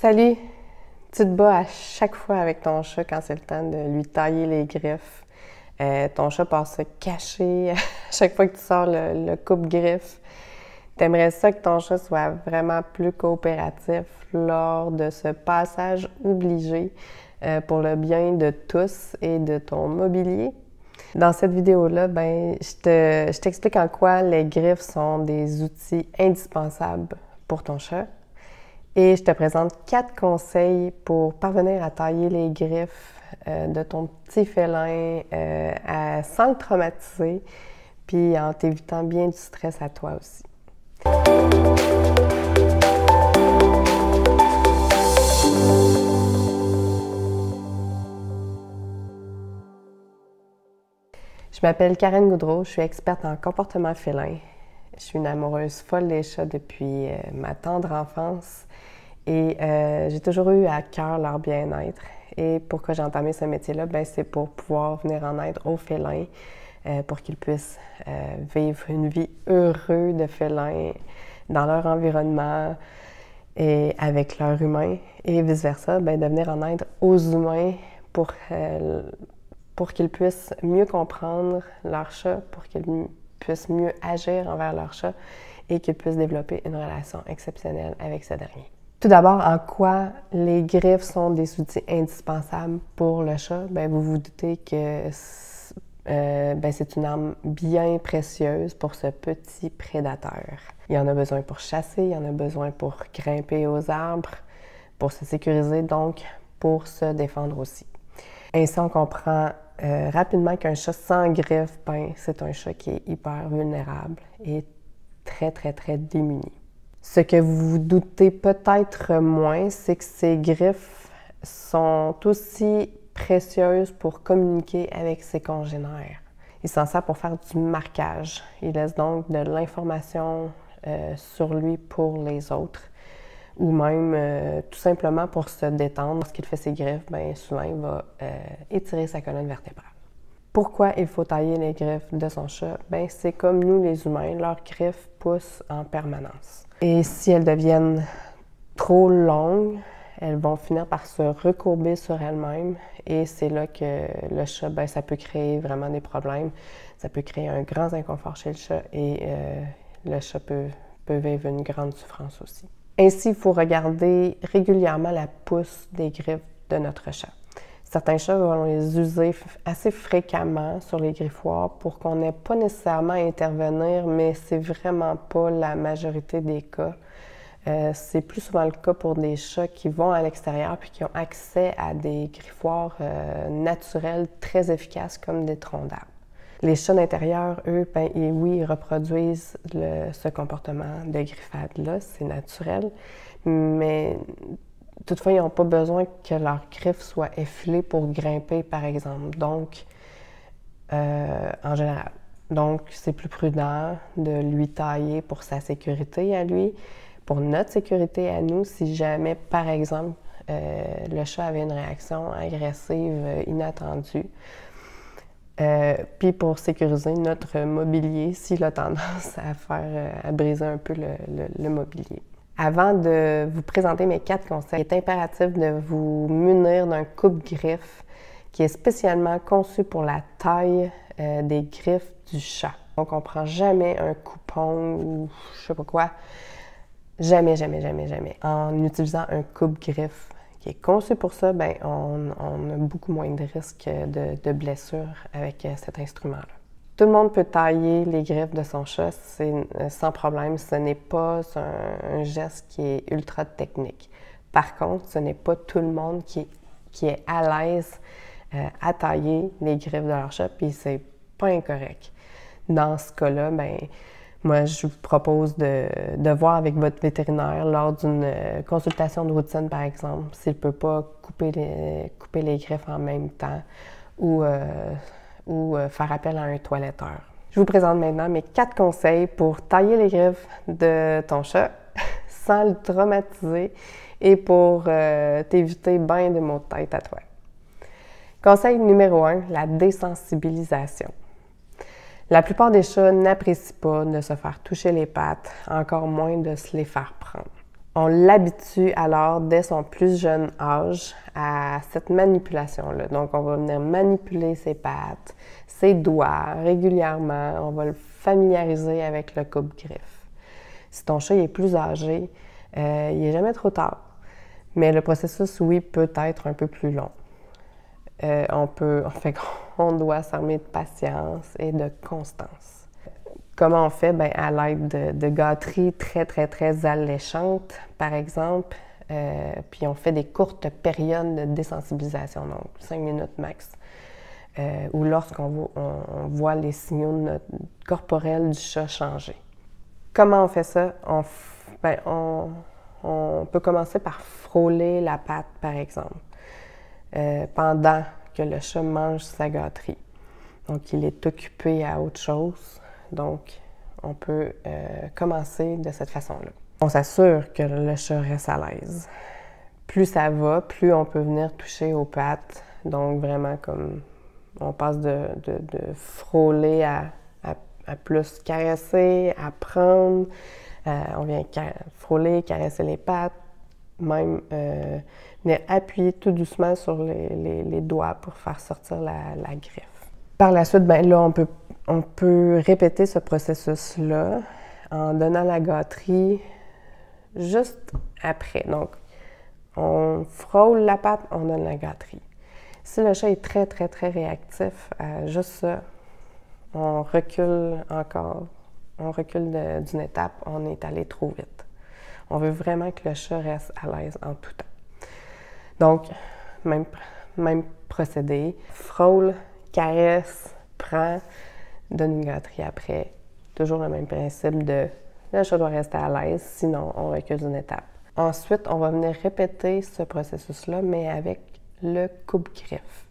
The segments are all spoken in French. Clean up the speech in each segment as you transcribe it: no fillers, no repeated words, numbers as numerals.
Salut! Tu te bats à chaque fois avec ton chat quand c'est le temps de lui tailler les griffes. Ton chat part se cacher à chaque fois que tu sors le coupe-griffe. T'aimerais ça que ton chat soit vraiment plus coopératif lors de ce passage obligé pour le bien de tous et de ton mobilier. Dans cette vidéo-là, je t'explique en quoi les griffes sont des outils indispensables pour ton chat. Et je te présente 4 conseils pour parvenir à tailler les griffes de ton petit félin sans le traumatiser, puis en t'évitant bien du stress à toi aussi. Je m'appelle Karen Goudreau, je suis experte en comportement félin. Je suis une amoureuse folle des chats depuis ma tendre enfance et j'ai toujours eu à cœur leur bien-être. Et pourquoi j'ai entamé ce métier-là? C'est pour pouvoir venir en aide aux félins, pour qu'ils puissent vivre une vie heureuse de félins dans leur environnement et avec leurs humains, et vice-versa, de venir en aide aux humains pour qu'ils puissent mieux comprendre leur chat, pour qu'ils puissent mieux agir envers leur chat et qu'ils puissent développer une relation exceptionnelle avec ce dernier. Tout d'abord, en quoi les griffes sont des outils indispensables pour le chat? Vous vous doutez que c'est une arme bien précieuse pour ce petit prédateur. Il en a besoin pour chasser, il en a besoin pour grimper aux arbres, pour se sécuriser, donc pour se défendre aussi. Ainsi, on comprend rapidement qu'un chat sans griffes, c'est un chat qui est hyper vulnérable et très, très, très démuni. Ce que vous vous doutez peut-être moins, c'est que ces griffes sont aussi précieuses pour communiquer avec ses congénères. Il s'en sert pour faire du marquage. Il laisse donc de l'information sur lui pour les autres, ou même tout simplement pour se détendre. Lorsqu'il fait ses griffes, souvent il va étirer sa colonne vertébrale. Pourquoi il faut tailler les griffes de son chat? C'est comme nous les humains, leurs griffes poussent en permanence. Et si elles deviennent trop longues, elles vont finir par se recourber sur elles-mêmes, et c'est là que le chat, ça peut créer vraiment des problèmes. Ça peut créer un grand inconfort chez le chat, et le chat peut vivre une grande souffrance aussi. Ainsi, il faut regarder régulièrement la pousse des griffes de notre chat. Certains chats vont les user assez fréquemment sur les griffoirs pour qu'on n'ait pas nécessairement à intervenir, mais c'est vraiment pas la majorité des cas. C'est plus souvent le cas pour des chats qui vont à l'extérieur puis qui ont accès à des griffoirs naturels très efficaces comme des troncs d'arbres. Les chats d'intérieur, eux, ils reproduisent ce comportement de griffade-là, c'est naturel, mais toutefois, ils n'ont pas besoin que leurs griffes soient effilées pour grimper, par exemple, donc en général. Donc, c'est plus prudent de lui tailler pour sa sécurité à lui, pour notre sécurité à nous, si jamais, par exemple, le chat avait une réaction agressive inattendue. Puis pour sécuriser notre mobilier, s'il a tendance à briser un peu le mobilier. Avant de vous présenter mes 4 conseils, il est impératif de vous munir d'un coupe-griffe qui est spécialement conçu pour la taille des griffes du chat. Donc, on ne prend jamais un coupon ou je sais pas quoi. Jamais, jamais, jamais, jamais. En utilisant un coupe-griffe qui est conçu pour ça, on a beaucoup moins de risques de blessures avec cet instrument-là. Tout le monde peut tailler les griffes de son chat, sans problème. Ce n'est pas un geste qui est ultra technique. Par contre, ce n'est pas tout le monde qui est à l'aise à tailler les griffes de leur chat, puis c'est pas incorrect. Dans ce cas-là, moi, je vous propose de voir avec votre vétérinaire lors d'une consultation de routine, par exemple, s'il ne peut pas couper les griffes en même temps ou faire appel à un toiletteur. Je vous présente maintenant mes 4 conseils pour tailler les griffes de ton chat sans le traumatiser et pour t'éviter bien de maux de tête à toi. Conseil numéro 1, la désensibilisation. La plupart des chats n'apprécient pas de se faire toucher les pattes, encore moins de se les faire prendre. On l'habitue alors dès son plus jeune âge à cette manipulation-là. Donc, on va venir manipuler ses pattes, ses doigts régulièrement. On va le familiariser avec le coupe-griffe. Si ton chat est plus âgé, il n'est jamais trop tard. Mais le processus, oui, peut être un peu plus long. On doit s'armer de patience et de constance. Comment on fait? Bien, à l'aide de gâteries très, très, très alléchantes, par exemple. Puis on fait des courtes périodes de désensibilisation, donc 5 minutes max. Ou lorsqu'on voit les signaux corporels du chat changer. Comment on fait ça? On peut commencer par frôler la patte, par exemple, pendant que le chat mange sa gâterie. Donc, il est occupé à autre chose. Donc, on peut commencer de cette façon-là. On s'assure que le chat reste à l'aise. Plus ça va, plus on peut venir toucher aux pattes. Donc, vraiment comme on passe de frôler à plus caresser, à prendre. On vient frôler, caresser les pattes, même venir appuyer tout doucement sur les doigts pour faire sortir la griffe. Par la suite, bien là, on peut répéter ce processus-là en donnant la gâterie juste après. Donc, on frôle la patte, on donne la gâterie. Si le chat est très, très, très réactif à juste ça, on recule encore. On recule d'une étape, on est allé trop vite. On veut vraiment que le chat reste à l'aise en tout temps. Donc, même procédé, frôle, caresse, prend, donne une gâterie après. Toujours le même principe de le chat doit rester à l'aise, sinon on recule d'une étape. Ensuite, on va venir répéter ce processus-là, mais avec le coupe-griffe.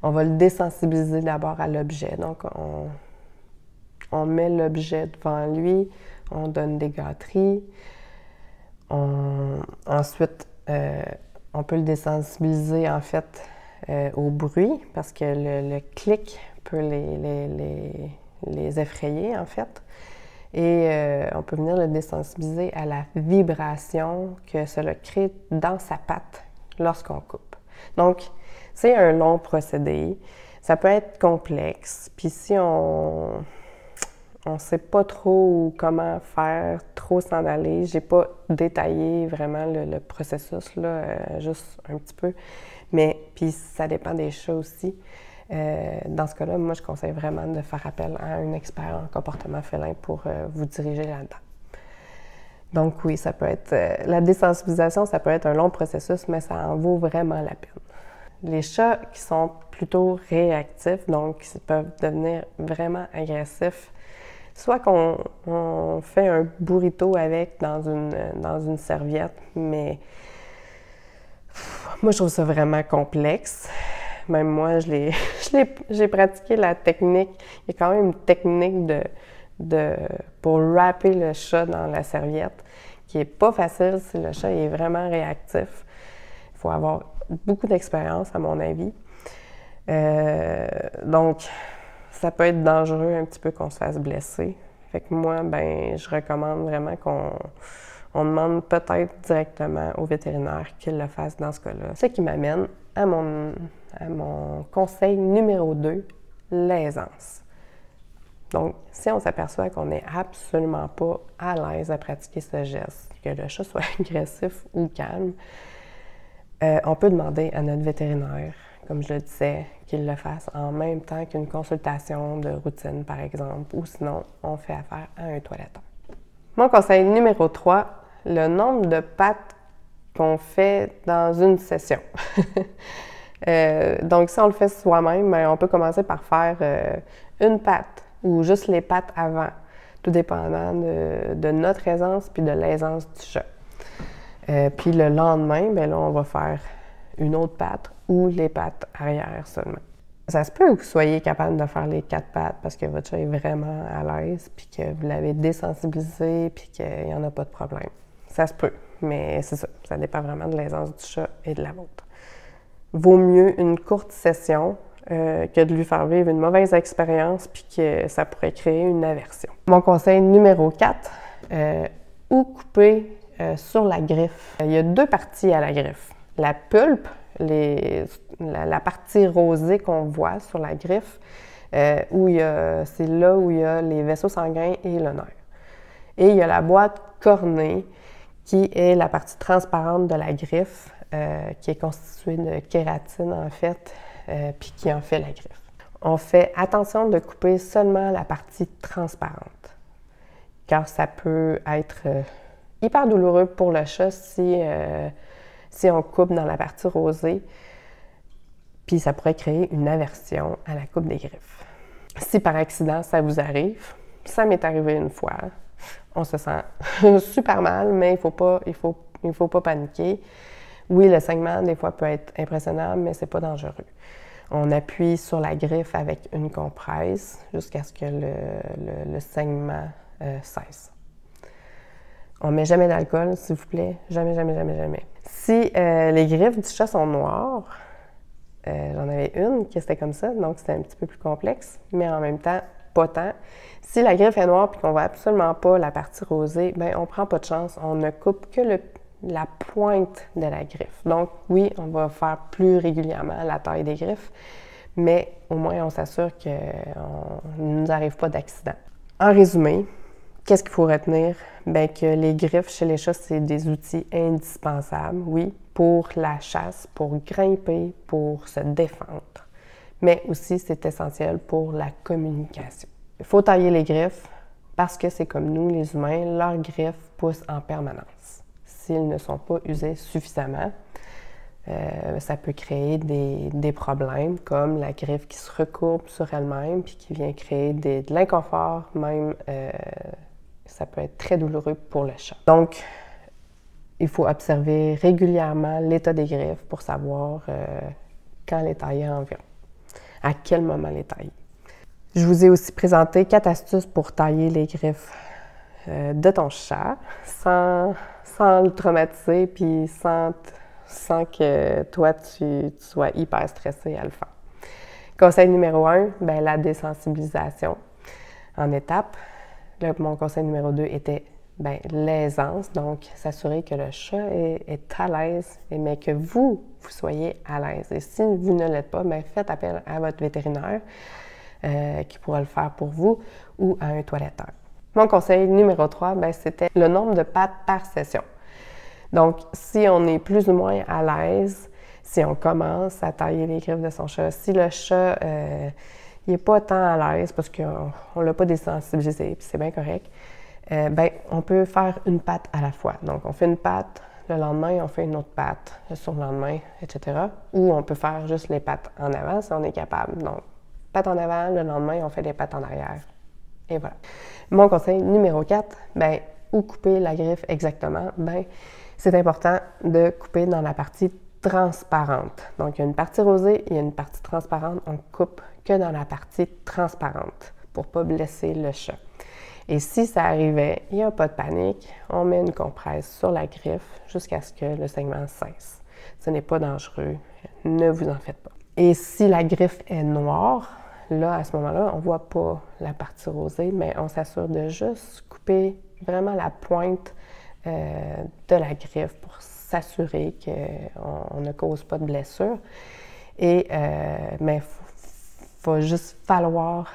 On va le désensibiliser d'abord à l'objet. Donc, on met l'objet devant lui, on donne des gâteries. Ensuite, on peut le désensibiliser en fait au bruit parce que le clic peut les effrayer en fait. Et on peut venir le désensibiliser à la vibration que cela crée dans sa patte lorsqu'on coupe. Donc, c'est un long procédé. Ça peut être complexe. Puis si on ne sait pas trop comment faire, trop s'en aller, j'ai pas détaillé vraiment le processus, là, juste un petit peu. Mais puis ça dépend des chats aussi. Dans ce cas-là, moi, je conseille vraiment de faire appel à un expert en comportement félin pour vous diriger là-dedans. Donc oui, ça peut être la désensibilisation, ça peut être un long processus, mais ça en vaut vraiment la peine. Les chats qui sont plutôt réactifs, donc qui peuvent devenir vraiment agressifs, soit qu'on fait un burrito avec dans une serviette, mais moi, je trouve ça vraiment complexe. Même moi, j'ai pratiqué la technique. Il y a quand même une technique pour wrapper le chat dans la serviette qui n'est pas facile si le chat est vraiment réactif. Il faut avoir beaucoup d'expérience, à mon avis. Donc, ça peut être dangereux un petit peu qu'on se fasse blesser. Fait que moi, ben, je recommande vraiment qu'on demande peut-être directement au vétérinaire qu'il le fasse dans ce cas-là. Ce qui m'amène à mon conseil numéro 2, l'aisance. Donc, si on s'aperçoit qu'on n'est absolument pas à l'aise à pratiquer ce geste, que le chat soit agressif ou calme, on peut demander à notre vétérinaire, comme je le disais, qu'il le fasse en même temps qu'une consultation de routine, par exemple, ou sinon, on fait affaire à un toiletteur. Mon conseil numéro 3, le nombre de pattes qu'on fait dans une session. Donc, si on le fait soi-même, on peut commencer par faire une patte ou juste les pattes avant, tout dépendant de notre aisance puis de l'aisance du chat. Puis le lendemain, bien là, on va faire une autre patte ou les pattes arrière seulement. Ça se peut que vous soyez capable de faire les 4 pattes parce que votre chat est vraiment à l'aise puis que vous l'avez désensibilisé puis qu'il n'y en a pas de problème. Ça se peut, mais c'est ça. Ça dépend vraiment de l'aisance du chat et de la vôtre. Vaut mieux une courte session que de lui faire vivre une mauvaise expérience puis que ça pourrait créer une aversion. Mon conseil numéro 4, ou couper sur la griffe. Il y a deux parties à la griffe. La pulpe, la partie rosée qu'on voit sur la griffe, c'est là où il y a les vaisseaux sanguins et le nerf. Et il y a la boîte cornée, qui est la partie transparente de la griffe, qui est constituée de kératine en fait, puis qui en fait la griffe. On fait attention de couper seulement la partie transparente, car ça peut être hyper douloureux pour le chat si on coupe dans la partie rosée, puis ça pourrait créer une aversion à la coupe des griffes. Si par accident ça vous arrive, ça m'est arrivé une fois, on se sent super mal, mais il faut pas paniquer. Oui, le saignement, des fois, peut être impressionnant, mais c'est pas dangereux. On appuie sur la griffe avec une compresse jusqu'à ce que le saignement cesse. On ne met jamais d'alcool, s'il vous plaît. Jamais, jamais, jamais, jamais. Si les griffes du chat sont noires, j'en avais une qui était comme ça, donc c'était un petit peu plus complexe, mais en même temps, pas tant. Si la griffe est noire et qu'on ne voit absolument pas la partie rosée, bien, on ne prend pas de chance. On ne coupe que la pointe de la griffe. Donc, oui, on va faire plus régulièrement la taille des griffes, mais au moins, on s'assure qu'il ne nous arrive pas d'accident. En résumé, qu'est-ce qu'il faut retenir? Bien, que les griffes chez les chats, c'est des outils indispensables, oui, pour la chasse, pour grimper, pour se défendre. Mais aussi, c'est essentiel pour la communication. Il faut tailler les griffes parce que c'est comme nous, les humains, leurs griffes poussent en permanence. S'ils ne sont pas usés suffisamment, ça peut créer des problèmes comme la griffe qui se recourbe sur elle-même puis qui vient créer de l'inconfort, même ça peut être très douloureux pour le chat. Donc, il faut observer régulièrement l'état des griffes pour savoir quand les tailler environ, à quel moment les tailler. Je vous ai aussi présenté 4 astuces pour tailler les griffes de ton chat sans le traumatiser puis sans que toi, tu sois hyper stressé à le faire. Conseil numéro 1, bien, la désensibilisation en étapes. Là, mon conseil numéro 2 était bien, l'aisance, donc s'assurer que le chat est à l'aise, mais que vous soyez à l'aise. Et si vous ne l'êtes pas, bien, faites appel à votre vétérinaire qui pourra le faire pour vous ou à un toiletteur. Mon conseil numéro 3, bien, c'était le nombre de pattes par session. Donc, si on est plus ou moins à l'aise, si on commence à tailler les griffes de son chat, si le chat n'est pas tant à l'aise parce qu'on ne l'a pas désensibilisé, puis c'est bien correct, bien, on peut faire une patte à la fois. Donc, on fait une patte, le lendemain, on fait une autre patte, le surlendemain, etc. Ou on peut faire juste les pattes en avant si on est capable. Donc, patte en avant, le lendemain, on fait les pattes en arrière. Et voilà. Mon conseil numéro 4, bien, où couper la griffe exactement? Bien, c'est important de couper dans la partie transparente. Donc, il y a une partie rosée et il y a une partie transparente. On coupe que dans la partie transparente pour ne pas blesser le chat. Et si ça arrivait, il n'y a pas de panique, on met une compresse sur la griffe jusqu'à ce que le saignement cesse. Ce n'est pas dangereux, ne vous en faites pas. Et si la griffe est noire, là, à ce moment-là, on ne voit pas la partie rosée, mais on s'assure de juste couper vraiment la pointe de la griffe pour s'assurer qu'on ne cause pas de blessure. Et mais il va juste falloir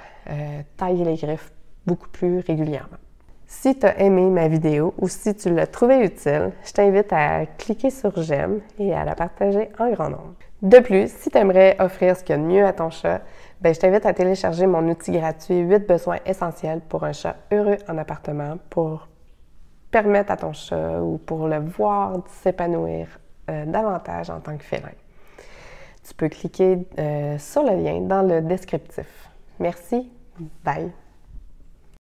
tailler les griffes beaucoup plus régulièrement. Si tu as aimé ma vidéo ou si tu l'as trouvée utile, je t'invite à cliquer sur j'aime et à la partager en grand nombre. De plus, si tu aimerais offrir ce qu'il y a de mieux à ton chat, bien, je t'invite à télécharger mon outil gratuit 8 besoins essentiels pour un chat heureux en appartement pour permettre à ton chat ou pour le voir s'épanouir davantage en tant que félin. Tu peux cliquer sur le lien dans le descriptif. Merci, bye!